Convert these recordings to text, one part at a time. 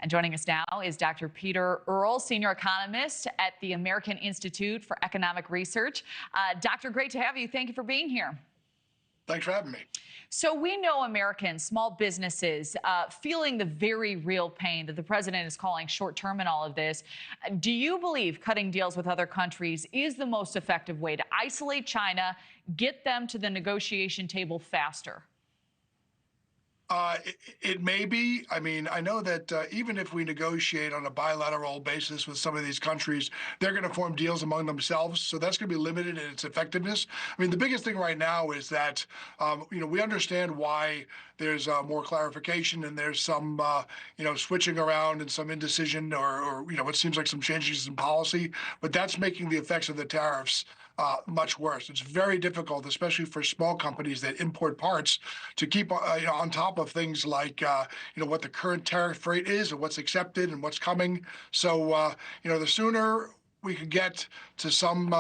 And joining us now is Dr. Peter Earle, senior economist at the American Institute for Economic Research. Doctor, great to have you. Thank you for being here. Thanks for having me. So we know Americans, small businesses, feeling the very real pain that the president is calling short-term in all of this. Do you believe cutting deals with other countries is the most effective way to isolate China, get them to the negotiation table faster? It may be. I mean, I know that even if we negotiate on a bilateral basis with some of these countries, they're going to form deals among themselves. So that's going to be limited in its effectiveness. I mean, the biggest thing right now is that, we understand why there's more clarification and there's some, switching around and some indecision or what seems like some changes in policy. But that's making the effects of the tariffs much worse. It's very difficult, especially for small companies that import parts, to keep on top of things like what the current tariff rate is and what's accepted and what's coming. So the sooner we could get to some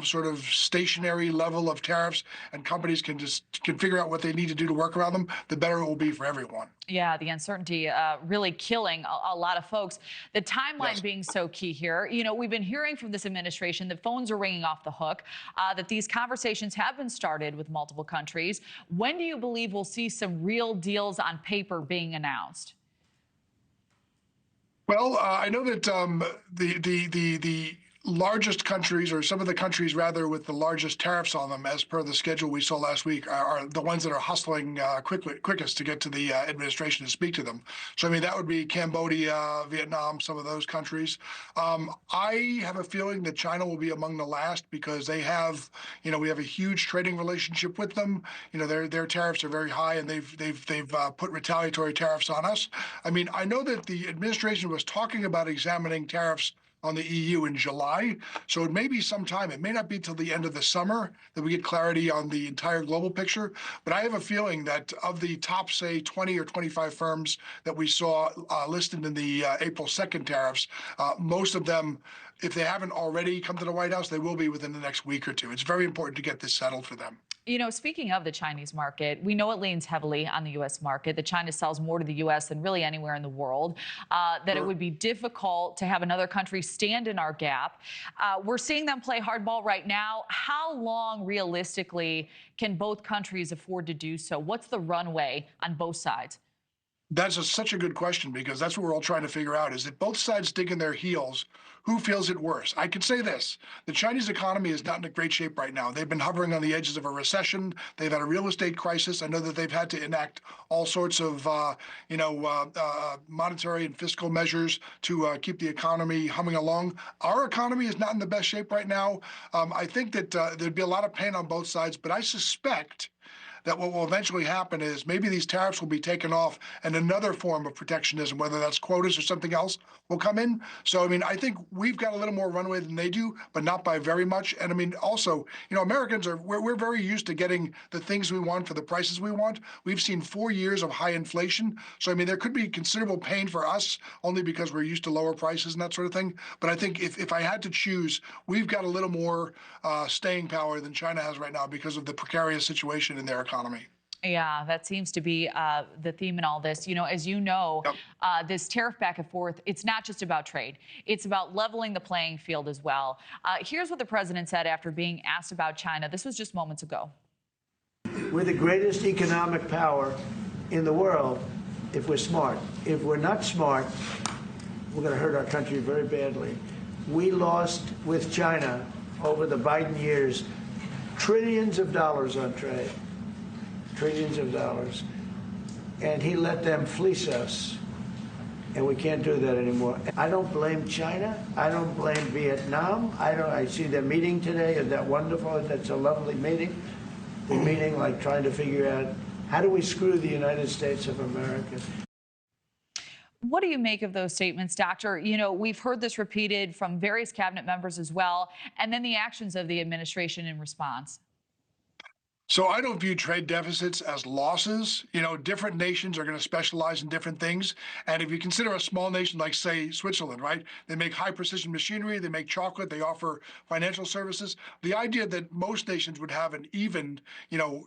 sort of stationary level of tariffs and companies can figure out what they need to do to work around them, the better it will be for everyone. Yeah, the uncertainty really killing a lot of folks. The timeline Yes. being so key here. We've been hearing from this administration that phones are ringing off the hook, that these conversations have been started with multiple countries. When do you believe we'll see some real deals on paper being announced? Well, I know that the largest countries, or some of the countries rather, with the largest tariffs on them, as per the schedule we saw last week, are the ones that are hustling quickest to get to the administration to speak to them. So, I mean, that would be Cambodia, Vietnam, some of those countries. I have a feeling that China will be among the last because they have, we have a huge trading relationship with them. Their tariffs are very high, and they've put retaliatory tariffs on us. I mean, I know that the administration was talking about examining tariffs on the EU in July. So it may be some time. It may not be till the end of the summer that we get clarity on the entire global picture. But I have a feeling that of the top, say, 20 or 25 firms that we saw listed in the April 2nd tariffs, most of them, if they haven't already come to the White House, they will be within the next week or two. It's very important to get this settled for them. Speaking of the Chinese market, we know it leans heavily on the U.S. market, that China sells more to the U.S. than really anywhere in the world, that Sure. It would be difficult to have another country stand in our gap. We're seeing them play hardball right now. How long, realistically, can both countries afford to do so? What's the runway on both sides? That's such a good question, because that's what we're all trying to figure out, is that both sides dig in their heels. Who feels it worse? I could say this. The Chinese economy is not in a great shape right now. They've been hovering on the edges of a recession. They've had a real estate crisis. I know that they've had to enact all sorts of monetary and fiscal measures to keep the economy humming along. Our economy is not in the best shape right now. I think that there'd be a lot of pain on both sides, but I suspect that what will eventually happen is maybe these tariffs will be taken off and another form of protectionism, whether that's quotas or something else, will come in. So, I mean, I think we've got a little more runway than they do, but not by very much. And I mean, also, Americans we're very used to getting the things we want for the prices we want. We've seen 4 years of high inflation. So, I mean, there could be considerable pain for us only because we're used to lower prices and that sort of thing. But I think if I had to choose, we've got a little more staying power than China has right now because of the precarious situation in their economy. Yeah, that seems to be the theme in all this. As you know, Yep. this tariff back and forth, it's not just about trade. It's about leveling the playing field as well. Here's what the president said after being asked about China. This was just moments ago. We're the greatest economic power in the world if we're smart. If we're not smart, we're going to hurt our country very badly. We lost with China over the Biden years trillions of dollars on trade. Trillions of dollars. And he let them fleece us. And we can't do that anymore. I don't blame China. I don't blame Vietnam. I see their meeting today. Is that wonderful? That's a lovely meeting. They're meeting, like, trying to figure out how do we screw the United States of America. What do you make of those statements, Doctor? We've heard this repeated from various cabinet members as well, and then the actions of the administration in response. So I don't view trade deficits as losses. Different nations are going to specialize in different things. And if you consider a small nation like, say, Switzerland, right? They make high precision machinery, they make chocolate, they offer financial services. The idea that most nations would have an even,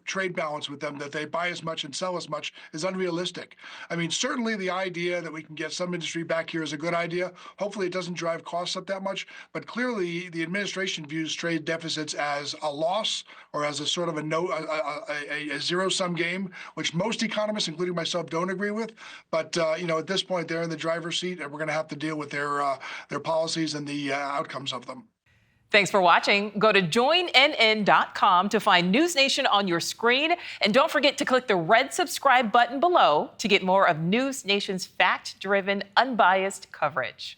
trade balance with them, that they buy as much and sell as much, is unrealistic. I mean, certainly the idea that we can get some industry back here is a good idea. Hopefully it doesn't drive costs up that much. But clearly the administration views trade deficits as a loss or as a sort of a zero-sum game, which most economists, including myself, don't agree with. But at this point, they're in the driver's seat, and we're going to have to deal with their policies and the outcomes of them. Thanks for watching. Go to joinnn.com to find News Nation on your screen. And don't forget to click the red subscribe button below to get more of News Nation's fact-driven, unbiased coverage.